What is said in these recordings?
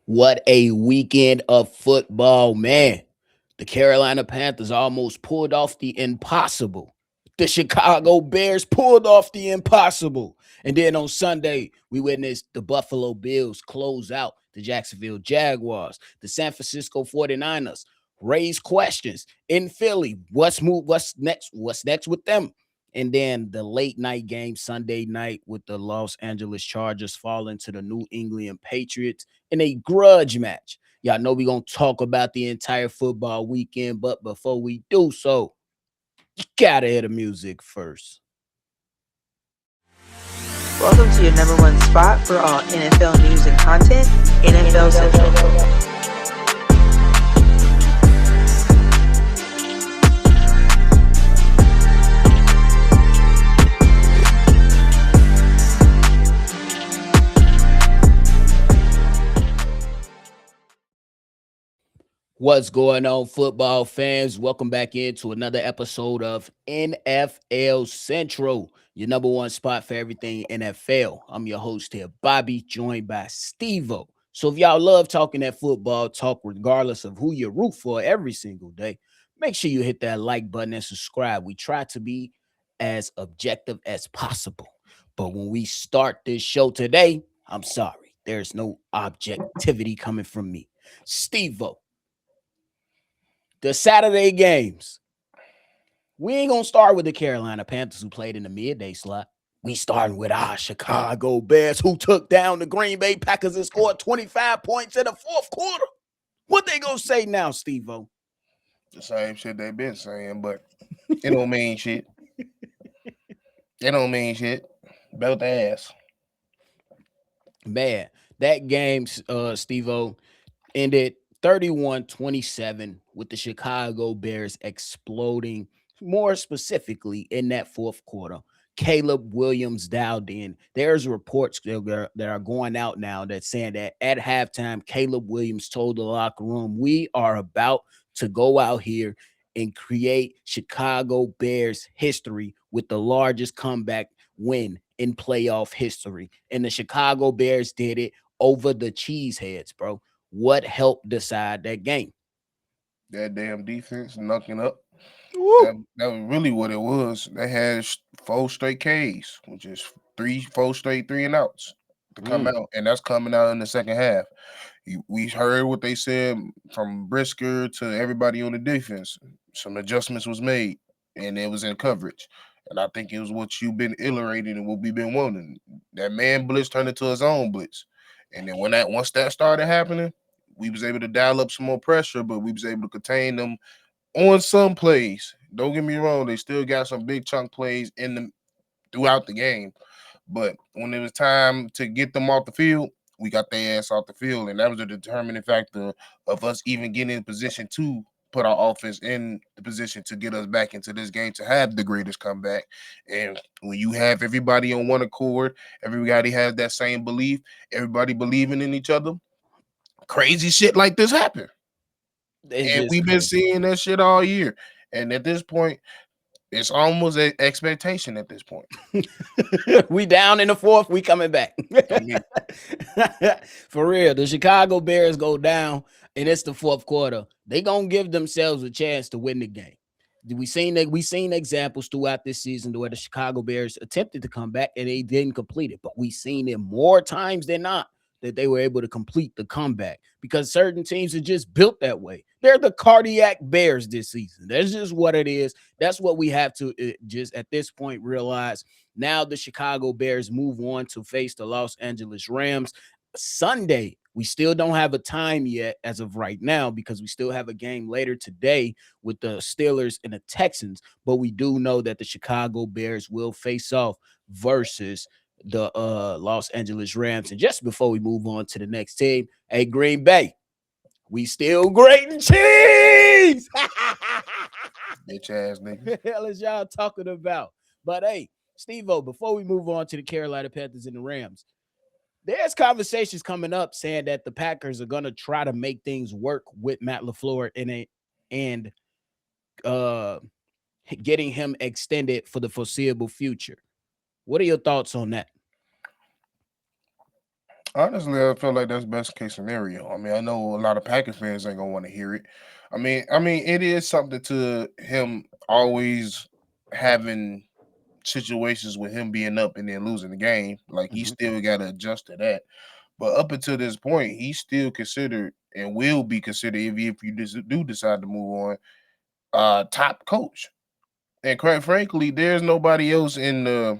What a weekend of football, man. The Carolina Panthers almost pulled off the impossible. The Chicago Bears pulled off the impossible. And then on Sunday, we witnessed the Buffalo Bills close out the Jacksonville Jaguars. The San Francisco 49ers raise questions in Philly. What's next? What's next with them? And then the late night game Sunday night with the Los Angeles Chargers falling to the New England Patriots in a grudge match. Y'all know we're going to talk about the entire football weekend, but before we do so, you got to hear the music first. Welcome to your number one spot for all NFL news and content, NFL Central. What's going on, football fans? Welcome back into another episode of NFL Central, your number one spot for everything NFL. I'm your host here, Bobby, joined by Steve-O. So if y'all love talking that football talk, regardless of who you root for every single day, make sure you hit that like button and subscribe. We try to be as objective as possible. But when we start this show today, I'm sorry, there's no objectivity coming from me. Steve-O, the Saturday games. We ain't gonna start with the Carolina Panthers who played in the midday slot. We starting with our Chicago Bears who took down the Green Bay Packers and scored 25 points in the fourth quarter. What they gonna say now, Steve-O? The same shit they been saying, but it don't mean shit. It don't mean shit. Belt the ass. Man, that game, Steve-O, ended 31-27 with the Chicago Bears exploding, more specifically in that fourth quarter. Caleb Williams dialed in. There's reports that are going out now that saying that at halftime, Caleb Williams told the locker room, "We are about to go out here and create Chicago Bears history with the largest comeback win in playoff history." And the Chicago Bears did it over the Cheeseheads, bro. What helped decide that game? That damn defense knocking up. Woo. That was really what it was. They had four straight Ks, which is four straight 3-and-outs to come Mm. out, and that's coming out in the second half. We heard what they said from Brisker to everybody on the defense. Some adjustments was made, and it was in coverage. And I think it was what you've been illustrating and what we've been wanting. That man blitz turned into his own blitz. And then once that started happening, we was able to dial up some more pressure, but we was able to contain them on some plays. Don't get me wrong, they still got some big chunk plays in them throughout the game. But when it was time to get them off the field, we got their ass off the field, and that was a determining factor of us even getting in position to put our offense in the position to get us back into this game to have the greatest comeback. And when you have everybody on one accord, everybody has that same belief, everybody believing in each other, crazy shit like this happen. It's And just we've been crazy. seeing that shit all year. And at this point, it's almost an expectation at this point. We down in the fourth, we coming back. I mean, For real, the Chicago Bears go down and it's the fourth quarter. They gonna give themselves a chance to win the game. We seen examples throughout this season where the Chicago Bears attempted to come back and they didn't complete it, but we seen it more times than not that they were able to complete the comeback because certain teams are just built that way. They're the cardiac Bears this season. That's just what it is. That's what we have to just at this point realize. Now the Chicago Bears move on to face the Los Angeles Rams Sunday. We still don't have a time yet as of right now because we still have a game later today with the Steelers and the Texans, but we do know that the Chicago Bears will face off versus the Los Angeles Rams. And just before we move on to the next team, hey, Green Bay, we still grating cheese. bitch ass niggas. The hell is y'all talking about? But hey, Steve-O, before we move on to the Carolina Panthers and the Rams, there's conversations coming up saying that the Packers are gonna try to make things work with Matt LaFleur and uh getting him extended for the foreseeable future. What are your thoughts on that? Honestly, I feel like that's best case scenario. I mean, I know a lot of Packers fans ain't gonna want to hear it. I mean, it is something to him always having situations with him being up and then losing the game. Like he Mhm. still got to adjust to that. But up until this point, he's still considered and will be considered if you do decide to move on, top coach. And quite frankly, there's nobody else in the,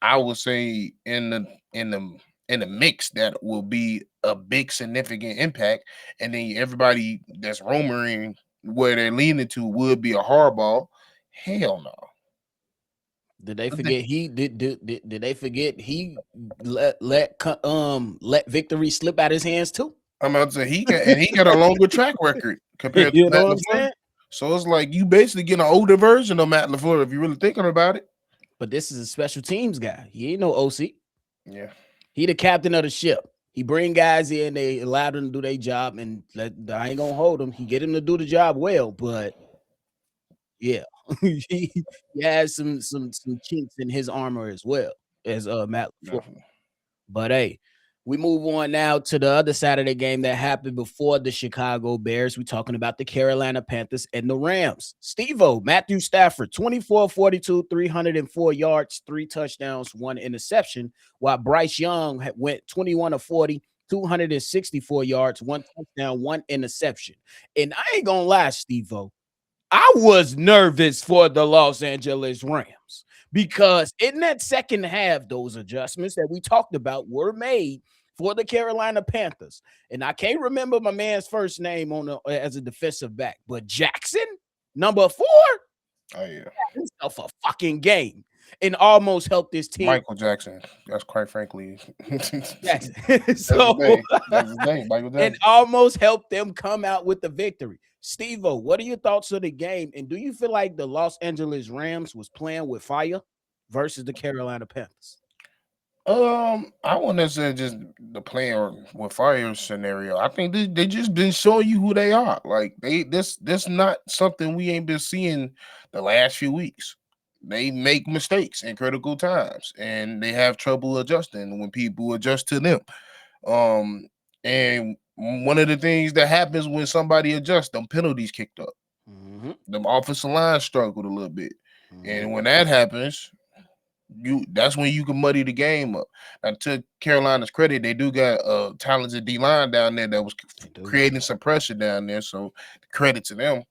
I would say, in the in the mix that will be a big significant impact. And then everybody that's rumoring where they're leaning to would be a hardball. Hell no. Did they I think forget he did they forget he let victory slip out his hands too? I'm about to say he got a longer track record compared to You know Matt what I'm LaFleur. saying? So it's like you basically get an older version of Matt LaFleur if you're really thinking about it. But this is a special teams guy. He ain't no OC. Yeah, He the captain of the ship. He bring guys in, they allow them to do their job, and I ain't gonna hold him. He get him to do the job well, but yeah, he has some chinks in his armor as well as Matt LaFleur. definitely. But hey, we move on now to the other side of the game that happened before the Chicago Bears. We're talking about the Carolina Panthers and the Rams. Steve-O, Matthew Stafford, 24-42, 304 yards, 3 touchdowns, 1 interception, while Bryce Young went 21 of 40, 264 yards, 1 touchdown, 1 interception. And I ain't gonna lie, Steve-O, I was nervous for the Los Angeles Rams because in that second half, those adjustments that we talked about were made for the Carolina Panthers. And I can't remember my man's first name as a defensive back, but Jackson, number 4, Oh yeah, himself a fucking game and almost helped this team. Michael Jackson. That's quite frankly, that's Jackson. his So name. That's his name, Michael and Jackson. almost helped them come out with the victory. Steve-O, what are your thoughts of the game? And do you feel like the Los Angeles Rams was playing with fire versus the Carolina Panthers? I wouldn't necessarily just the player with fire scenario. I think they just been showing you who they are. Like this not something we ain't been seeing the last few weeks. They make mistakes in critical times, and they have trouble adjusting when people adjust to them. Um, and one of the things that happens when somebody adjusts, them penalties kicked up. Mm-hmm. Them offensive line struggled a little bit, Mm-hmm. and when that happens, that's when you can muddy the game up. Now, to Carolina's credit, they do got a talented D line down there that was They do. creating some pressure down there. So credit to them.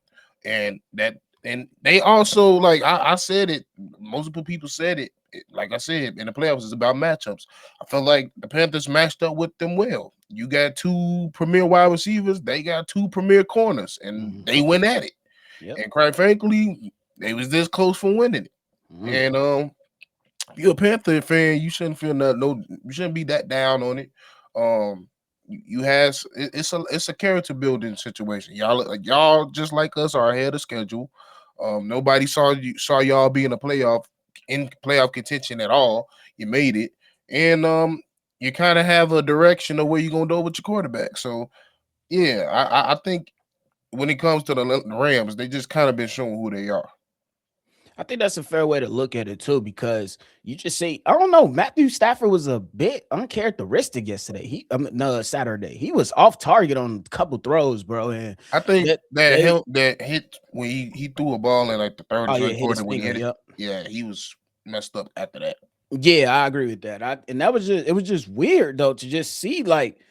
And that and they also, like I said it, multiple people said it. Like I said, in the playoffs, it's about matchups. I felt like the Panthers matched up with them well. You got two premier wide receivers, they got two premier corners, and Mm-hmm. they went at it. Yep. And quite frankly, they was this close from winning it. Mm-hmm. And if you're a Panther fan, you shouldn't feel you shouldn't be that down on it. You has it's a character building situation. Y'all just like us are ahead of schedule. Nobody saw y'all be in playoff contention at all. You made it, and you kind of have a direction of where you're gonna go with your quarterback. So yeah, I think when it comes to the Rams, they just kind of been showing who they are. I think that's a fair way to look at it too, because you just say, I don't know, Matthew Stafford was a bit uncharacteristic yesterday. No, Saturday. He was off target on a couple throws, bro. And I think that that they that hit when he threw a ball in like the third or oh yeah, third hit his quarter when he finger. hit it. Yep. Yeah, he was messed up after that. Yeah, I agree with that. And that was just, it was just weird though to just see like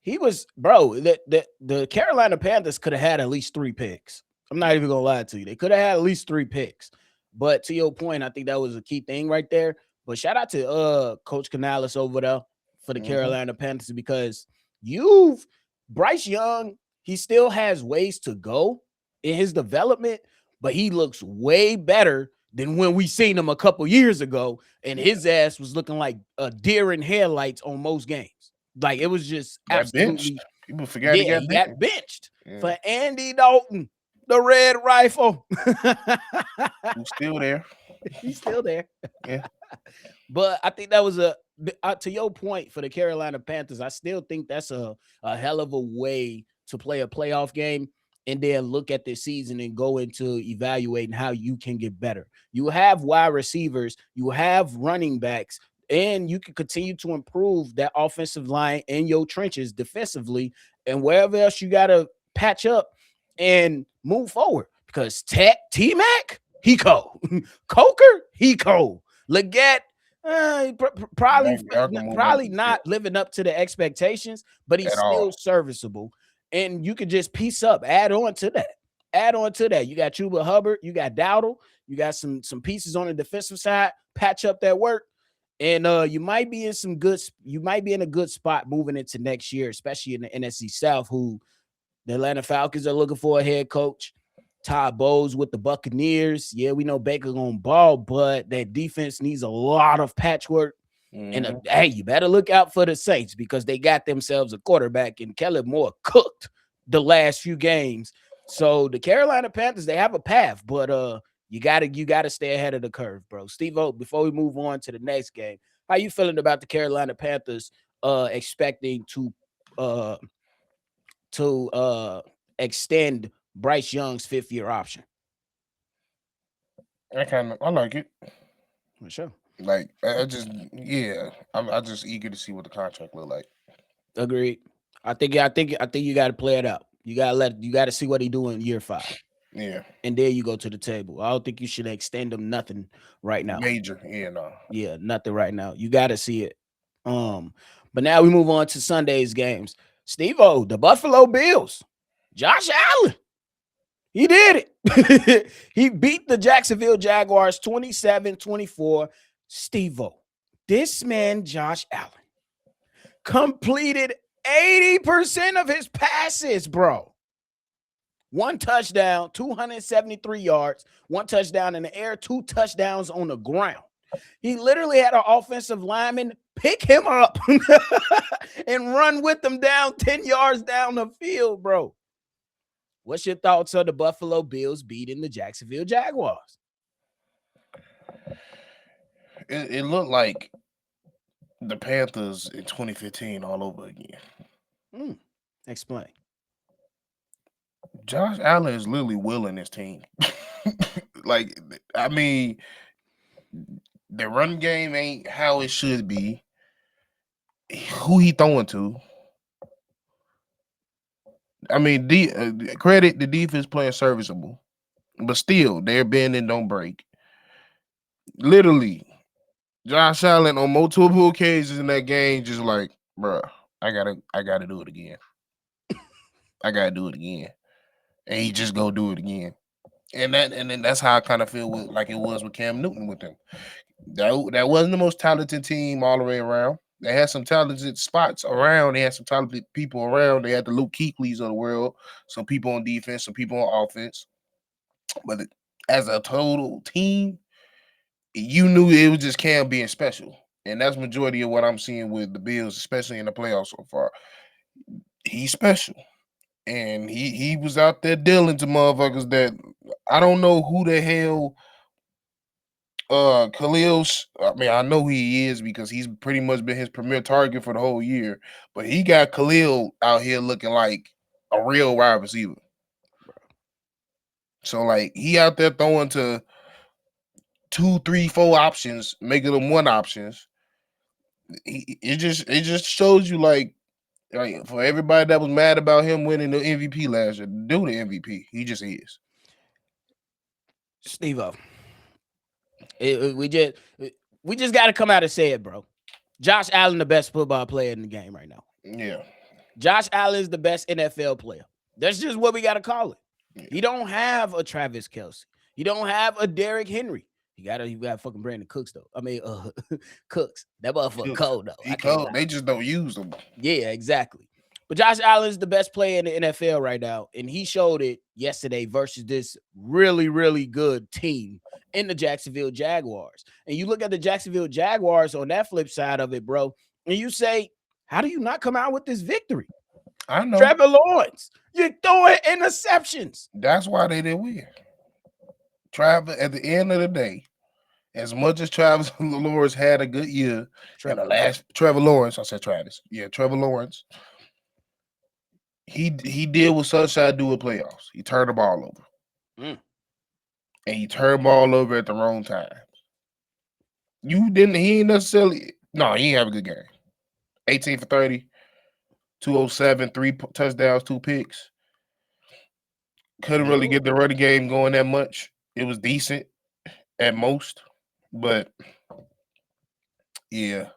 he was, bro. The Carolina Panthers could have had at least 3 picks. I'm not even gonna lie to you. They could have had at least 3 picks. But to your point, I think that was a key thing right there. But shout out to Coach Canales over there for the Hmm. Carolina Panthers, because you've Bryce Young, he still has ways to go in his development, but he looks way better than when we seen him a couple years ago, and Yeah, his ass was looking like a deer in headlights on most games. Like it was just got benched. absolutely, People forgot he yeah, got he got benched. benched Yeah, for Andy Dalton, the red rifle. who's still there? He's still there. Yeah, But I think that was to your point for the Carolina Panthers. I still think that's a hell of a way to play a playoff game and then look at the season and go into evaluating how you can get better. You have wide receivers, you have running backs and you can continue to improve that offensive line in your trenches defensively and wherever else you gotta patch up and move forward. Because Tech T Mac, he cold. Coker, he cold. Leggett, probably Y'all can move on probably from here not living up to the expectations, but he's at all. still serviceable. And you could just piece up, add on to that. Add on to that. You got Chuba Hubbard, you got Dowdle, you got some pieces on the defensive side, patch up that work. And you might be in you might be in a good spot moving into next year, especially in the NFC South, who the Atlanta Falcons are looking for a head coach. Todd Bowles with the Buccaneers. Yeah, we know Baker gonna ball, but that defense needs a lot of patchwork. And Mhm. hey, you better look out for the Saints because they got themselves a quarterback, and Kellen Moore cooked the last few games. So the Carolina Panthers, they have a path, but you gotta stay ahead of the curve, bro. Steve O, before we move on to the next game, how you feeling about the Carolina Panthers expecting uh to extend Bryce Young's 5th-year option? I like it. For sure. Like I just yeah, I just eager to see what the contract look like. Agreed. I think you got to play it out. You got to see what he do in year 5, Yeah, and there you go to the table. I don't think you should extend him nothing right now. major. Yeah, no. Yeah, nothing right now. You got to see it. Um, but now we move on to Sunday's games. Steve O, the Buffalo Bills, Josh Allen, he did it. He beat the Jacksonville Jaguars 27-24. Steve O, this man, Josh Allen, completed 80% of his passes, bro. One touchdown, 273 yards, one touchdown in the air, 2 touchdowns on the ground. He literally had an offensive lineman pick him up and run with him down 10 yards down the field, bro. What's your thoughts on the Buffalo Bills beating the Jacksonville Jaguars? It looked like the Panthers in 2015 all over again. Hmm. Explain. Josh Allen is literally willing his team. Like, I mean, the run game ain't how it should be. Who he throwing to? I mean, credit the defense playing serviceable, but still, they're bend and don't break. Literally, Josh Allen on multiple occasions in that game, just like, bruh, I gotta do it again. I gotta do it again, and he just go do it again. And then that's how I kind of feel with like it was with Cam Newton with them. That wasn't the most talented team all the way around. They had some talented spots around. They had some talented people around. They had the Luke Kuechly's of the world, some people on defense, some people on offense. But as a total team, you knew it was just Cam being special. And that's majority of what I'm seeing with the Bills, especially in the playoffs so far. He's special. And he was out there dealing to motherfuckers that I don't know who the hell Khalil's. I mean, I know who he is because he's pretty much been his premier target for the whole year. But he got Khalil out here looking like a real wide receiver. So like he out there throwing to 2, 3, 4 options, making them one options. It just shows you like for everybody that was mad about him winning the MVP last year, do the MVP. He just is. Steve O, we just got to come out and say it, bro. Josh Allen, the best football player in the game right now. Yeah. Josh Allen is the best NFL player. That's just what we got to call it. Yeah. He don't have a Travis Kelce. He don't have a Derrick Henry. You got fucking Brandon Cooks though. I mean, Cooks. That motherfucker cold though. He I can't cold. lie. They just don't use him. Yeah, exactly. But Josh Allen is the best player in the NFL right now, and he showed it yesterday versus this really, really good team in the Jacksonville Jaguars. And you look at the Jacksonville Jaguars on that flip side of it, bro, and you say, how do you not come out with this victory? I know. Trevor Lawrence, you're throwing interceptions. That's why they did weird. Travis, at the end of the day, as much as Travis Lawrence had a good year, and the last Trevor Lawrence, I said Travis, yeah, Trevor Lawrence, he did what Sunshine do in playoffs. He turned the ball over, and he turned the ball over at the wrong time. You didn't. He ain't necessarily. No, he ain't have a good game. 18 for 30, 207, touchdowns, 2 picks. Couldn't really You get the running game going that much. It was decent at most, but yeah,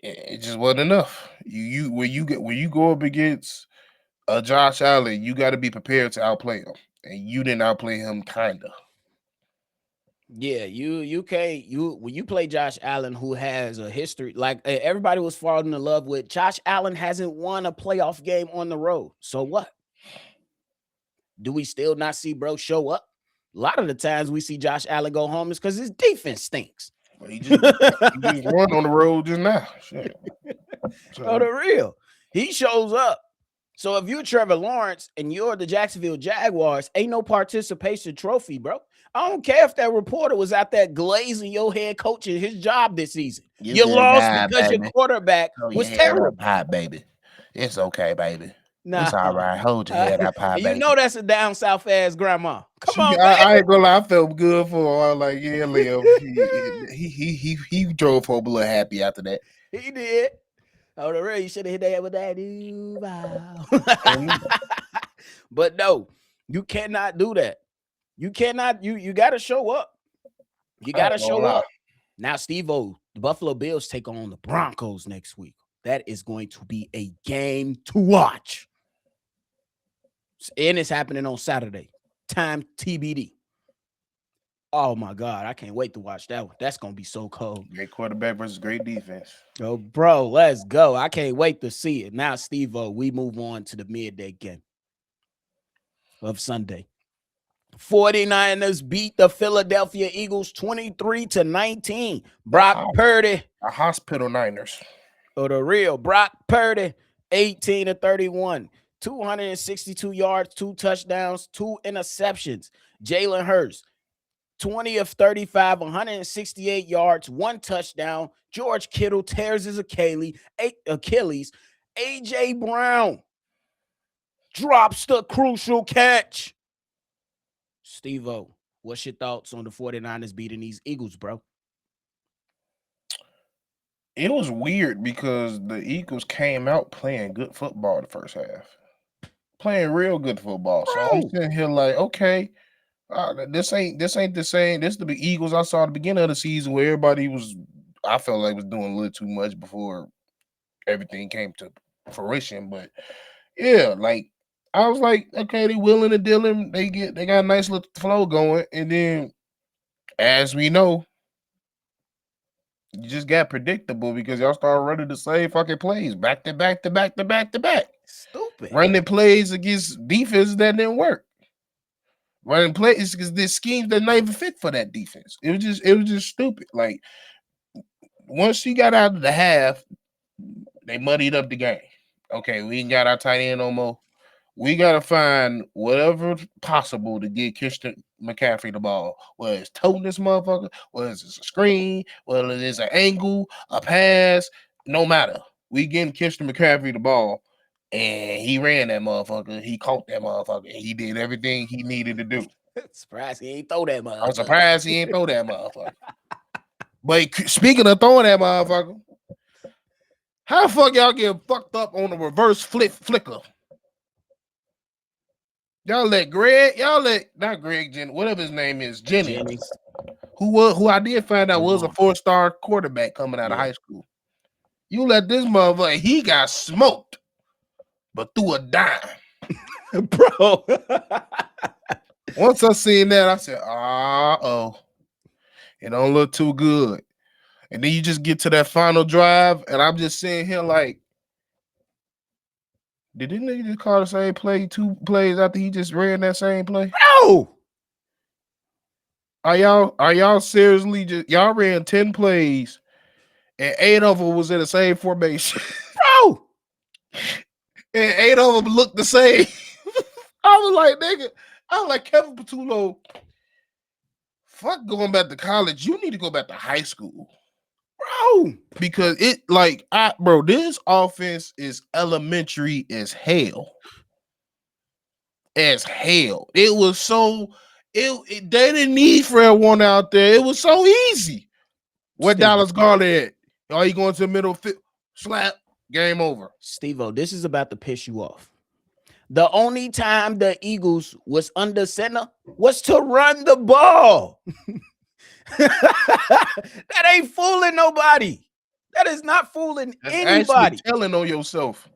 it just wasn't enough. When you go up against Josh Allen, you got to be prepared to outplay him, and you didn't outplay him, kinda. Yeah, you can't you when you play Josh Allen, who has a history like everybody was falling in love with. Josh Allen hasn't won a playoff game on the road. So what? Do we still not see bro show up? A lot of the times we see Josh Allen go home is because his defense stinks. But he just won on the road just now. Shit. Oh, So the real. He shows up. So if you're Trevor Lawrence and you're the Jacksonville Jaguars, ain't no participation trophy, bro. I don't care if that reporter was out there glazing your head coach in his job this season. you You good lost guy, because your baby. quarterback Hold your was head terrible. up high, baby. It's okay, baby. Nah, It's all right. Hold your head up high, and you baby. know that's a down south ass grandma. Come on, I baby. ain't gonna lie, I felt good for her. I was like, yeah, Liam. He drove home a little happy after that. He did. Oh, the real, you should have hit that with that Duval. And But no, you cannot do that. You cannot. You got to show up. You I got ain't to gonna show lie. up. Now, Steve-O, the Buffalo Bills take on the Broncos next week. That is going to be a game to watch. And it's happening on Saturday. Time TBD. Oh my God, I can't wait to watch that one. That's gonna be so cold. Great quarterback versus great defense. Oh, bro, let's go. I can't wait to see it. Now, Steve-O, we move on to the midday game of Sunday. 49ers beat the Philadelphia Eagles 23-19. Brock Purdy, A hospital Niners. or the real Brock Purdy, 18-31, 262 yards, 2 touchdowns, 2 interceptions. Jalen Hurts, 20 of 35, 168 yards, 1 touchdown. George Kittle tears his Achilles. A.J. Brown drops the crucial catch. Steve-O, what's your thoughts on the 49ers beating these Eagles, bro? It was weird because the Eagles came out playing good football the first half. Playing real good football. So I'm Bro, sitting here like, okay, this ain't the same. This is the Eagles I saw at the beginning of the season where everybody was, I felt like was doing a little too much before everything came to fruition. But yeah, like I was like, okay, they willing and dealing. They got a nice little flow going, and then as we know, you just got predictable because y'all started running the same fucking plays back to back to back to back to back. stupid. Running plays against defenses that didn't work. Running plays because there's schemes that not even fit for that defense. It was just stupid. Like once she got out of the half, they muddied up the game. Okay, we ain't got our tight end no more. We gotta find whatever possible to get Christian McCaffrey the ball. Whether it's toting this motherfucker, whether it's a screen, whether it's an angle, a pass, no matter. We getting Christian McCaffrey the ball, and he ran that motherfucker. He caught that motherfucker. And he did everything he needed to do. Surprised he ain't throw that I'm motherfucker. surprised he ain't throw that motherfucker. But speaking of throwing that motherfucker, how the fuck y'all get fucked up on the reverse flicker? Y'all let not Greg whatever his name is, Jennings, who I did find out was a 4-star quarterback coming out of high school. You let this motherfucker, he got smoked, but threw a dime. Bro. Once I seen that, I said, it don't look too good. And then you just get to that final drive, and I'm just sitting here like, did this nigga just call the same play 2 plays after he just ran that same play? Bro. Are y'all seriously y'all ran 10 plays and 8 of them was in the same formation? Bro. And 8 of them looked the same. I was like, Kevin Patullo, fuck going back to college. You need to go back to high school. Bro. Because this offense is elementary as hell. As hell. It was so they didn't need Fred Warner out there. It was so easy. What Dallas Garland at? Are you going to the middle? Slap. Game over. Steve-O, this is about to piss you off. The only time the Eagles was under center was to run the ball. That ain't fooling nobody. That is not fooling That's anybody. actually telling on yourself.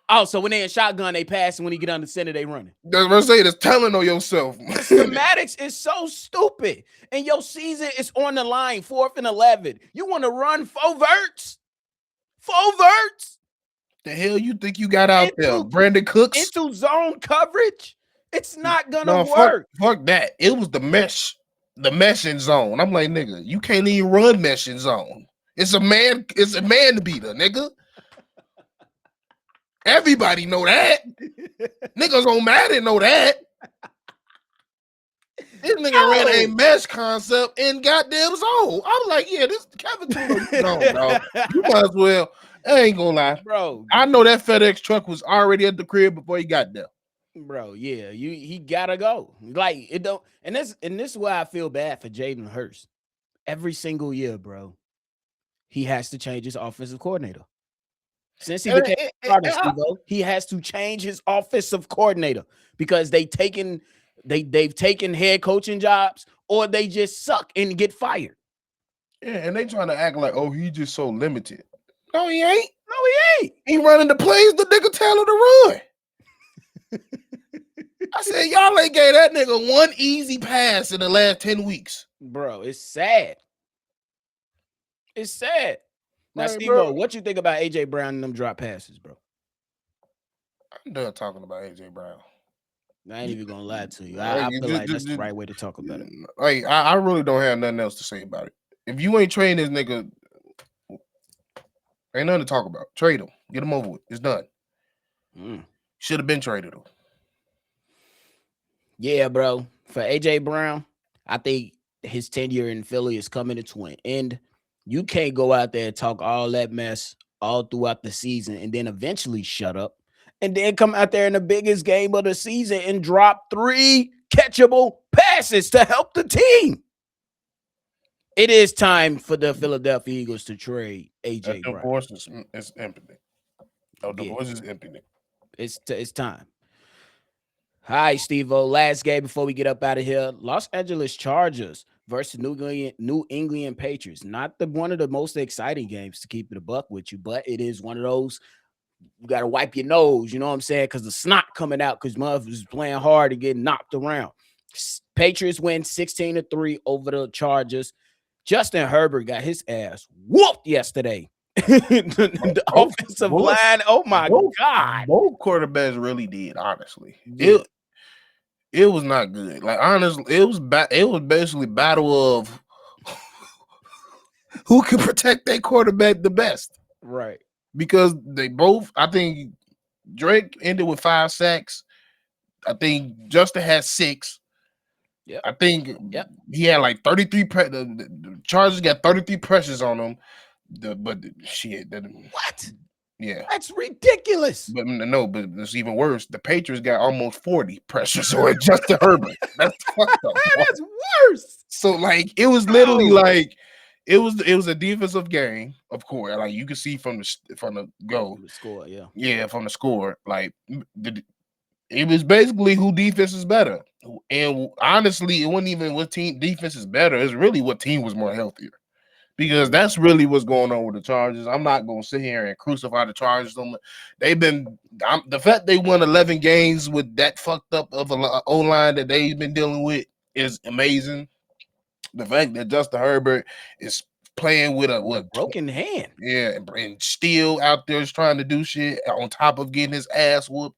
Oh, so when they in shotgun, they pass, and when you get under center, they running. That's what I'm saying. It's telling on yourself. The schematics is so stupid, and your season is on the line, 4th and 11. You want to run 4 verts? 4 verts? The hell you think you got out there? Brandon Cooks? Into zone coverage? It's not gonna work. Fuck that. It was the meshing zone. I'm like, nigga, you can't even run meshing zone. It's a man beater, nigga. Everybody know that. Niggas on Madden know that. This nigga ran a mesh concept in goddamn zone. I'm like, yeah, this Kevin Tino, dog. You might as well. I ain't gonna lie, bro. I know that FedEx truck was already at the crib before he got there. Bro, yeah, he gotta go. Like it don't, and this is why I feel bad for Jalen Hurts. Every single year, bro, he has to change his offensive coordinator. Since he became starter, he has to change his offensive coordinator because they've taken head coaching jobs or they just suck and get fired. Yeah, and they trying to act like, oh, he just so limited. No, he ain't. No, he ain't. He running the plays the nigga tell him to run. I said, y'all ain't gave that nigga one easy pass in the last 10 weeks. Bro, it's sad. It's sad. Now, Steve-O, what you think about AJ Brown and them drop passes, bro? I'm done talking about AJ Brown. I ain't even gonna lie to you. I feel like that's the right way to talk about it. Like, I really don't have nothing else to say about it. If you ain't trading this nigga, ain't nothing to talk about. Trade him. Get him over with. It's done. Should have been traded him. Yeah, bro. For AJ Brown, I think his tenure in Philly is coming to an end. You can't go out there and talk all that mess all throughout the season and then eventually shut up and then come out there in the biggest game of the season and drop 3 catchable passes to help the team. It is time for the Philadelphia Eagles to trade AJ Brown. Divorce is empty. No, divorce is empty. It's time. Hi, Steve-O. Last game before we get up out of here. Los Angeles Chargers versus New England Patriots. Not one of the most exciting games, to keep it a buck with you, but it is one of those you got to wipe your nose, you know what I'm saying? Because the snot coming out because Muff is playing hard and getting knocked around. Patriots win 16-3 over the Chargers. Justin Herbert got his ass whooped yesterday. the offensive line, oh my God. Both quarterbacks really did, honestly. It was not good. Like, honestly, it was basically battle of who can protect their quarterback the best. Right. Because they both, I think Drake ended with 5 sacks. I think Justin had 6. Yep. I think he had like 33. The Chargers got 33 pressures on him. What? Yeah, that's ridiculous. But it's even worse. The Patriots got almost 40 pressures on Justin Herbert. That's fucked up. That's worse. So like, it was literally like. It was a defensive game, of course. Like, you could see from the goal, the score, from the score. Like, it was basically who defense is better. And honestly, it wasn't even what team defense is better. It's really what team was more healthier, because that's really what's going on with the Chargers. I'm not gonna sit here and crucify the Chargers. The fact they won 11 games with that fucked up of an O-line that they've been dealing with is amazing. The fact that Justin Herbert is playing with a broken hand, and still out there is trying to do shit on top of getting his ass whooped,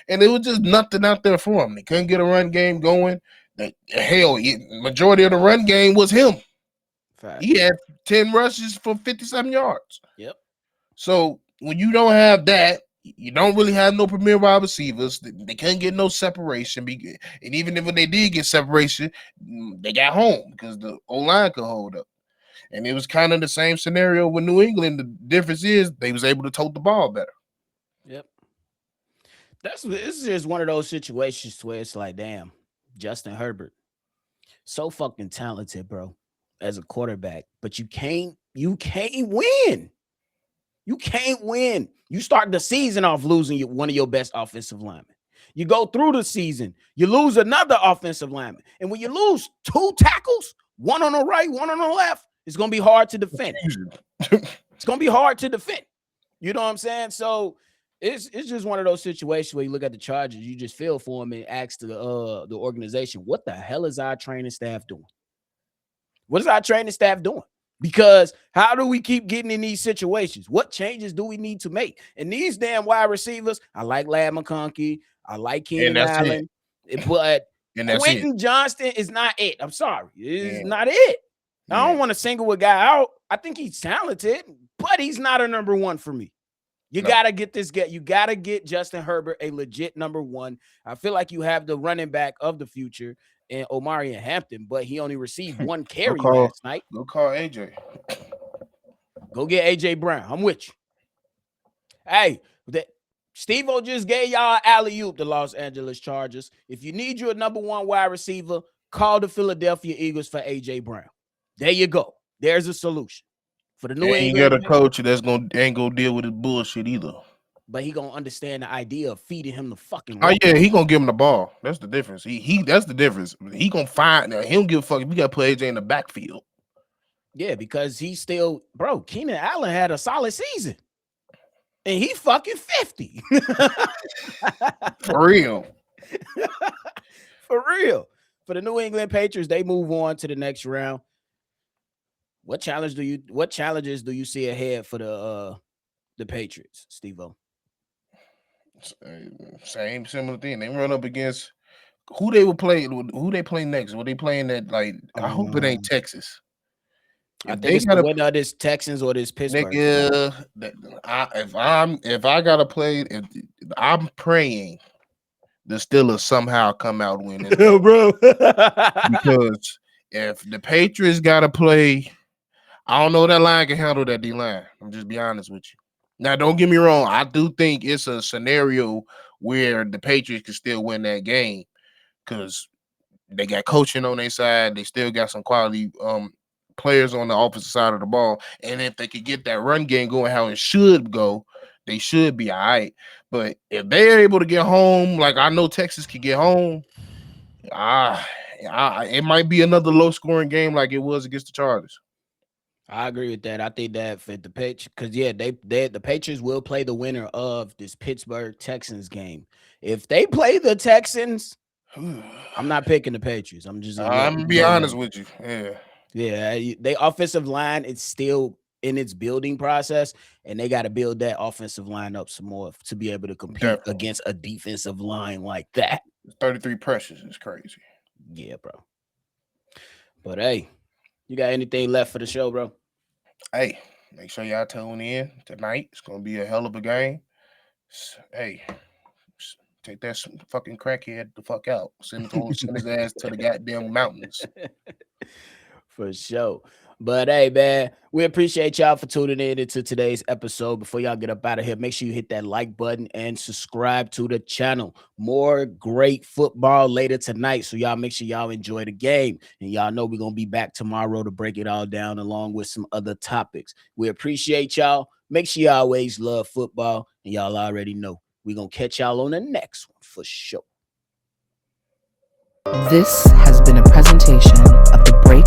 and it was just nothing out there for him. They couldn't get a run game going. Majority of the run game was him. Fact. He had 10 rushes for 57 yards. Yep. So when you don't have that, you don't really have no premier wide receivers. They couldn't get no separation. And even when they did get separation, they got home because the O-line could hold up. And it was kind of the same scenario with New England. The difference is they was able to tote the ball better. Yep. This is just one of those situations where it's like, damn, Justin Herbert, so fucking talented, bro, as a quarterback, but you can't You can't win. You can't win. You start the season off losing one of your best offensive linemen. You go through the season, you lose another offensive lineman. And when you lose two tackles, one on the right, one on the left, it's going to be hard to defend. It's going to be hard to defend. You know what I'm saying? So it's just one of those situations where you look at the Chargers, you just feel for them and ask the organization, what the hell is our training staff doing? What is our training staff doing? Because how do we keep getting in these situations? What changes do we need to make? And these damn wide receivers, I like Lad McConkey, I like Keenan Allen, but Quentin Johnston is not it. I'm sorry. It's not it. I don't want to single a guy out. I think he's talented, but he's not a number one for me. You got to get this guy. You got to get Justin Herbert a legit number one. I feel like you have the running back of the future in Omari and Hampton, but he only received one carry last night. Go call AJ. Go get AJ Brown. I'm with you. Hey, Steve-O just gave y'all alley-oop, the Los Angeles Chargers. If you need you a number one wide receiver, call the Philadelphia Eagles for AJ Brown. There you go. There's a solution. For the New England, you got a coach that's ain't gonna deal with his bullshit either. But he gonna understand the idea of feeding him the fucking. Oh yeah, he gonna give him the ball. That's the difference. He that's the difference. He gonna find. He don't give a fuck if we gotta put AJ in the backfield. Yeah, because he's still, bro. Keenan Allen had a solid season, and he fucking 50. For real. For real. For the New England Patriots, they move on to the next round. What challenges do you see ahead for the Patriots, Steve-O? Same similar thing. They run up against who they will play. Who they play next? Were they playing that? Like, I hope it ain't Texas. I think it's the winner of this Texans or this Pittsburgh. If I gotta play, if I'm praying the Steelers somehow come out winning, bro. Because if the Patriots gotta play, I don't know that line can handle that D line. I'm just be honest with you. Now, don't get me wrong. I do think it's a scenario where the Patriots can still win that game because they got coaching on their side. They still got some quality players on the offensive side of the ball. And if they could get that run game going how it should go, they should be all right. But if they're able to get home, like I know Texas can get home, it might be another low-scoring game like it was against the Chargers. I agree with that. I think that for the Patriots, because the Patriots will play the winner of this Pittsburgh Texans game. If they play the Texans, I'm not picking the Patriots. I'm gonna be honest with you. Yeah. They offensive line is still in its building process, and they got to build that offensive line up some more to be able to compete against a defensive line like that. 33 pressures is crazy. Yeah, bro. But hey. You got anything left for the show, bro? Hey, make sure y'all tune in tonight. It's going to be a hell of a game. Hey, take that fucking crackhead the fuck out. Send his ass to the goddamn mountains. For sure. But hey, man, we appreciate y'all for tuning in into today's episode. Before y'all get up out of here, make sure you hit that like button and subscribe to the channel. More great football later tonight. So y'all make sure y'all enjoy the game. And y'all know we're going to be back tomorrow to break it all down along with some other topics. We appreciate y'all. Make sure you always love football. And y'all already know we're going to catch y'all on the next one for sure. This has been a presentation of the Break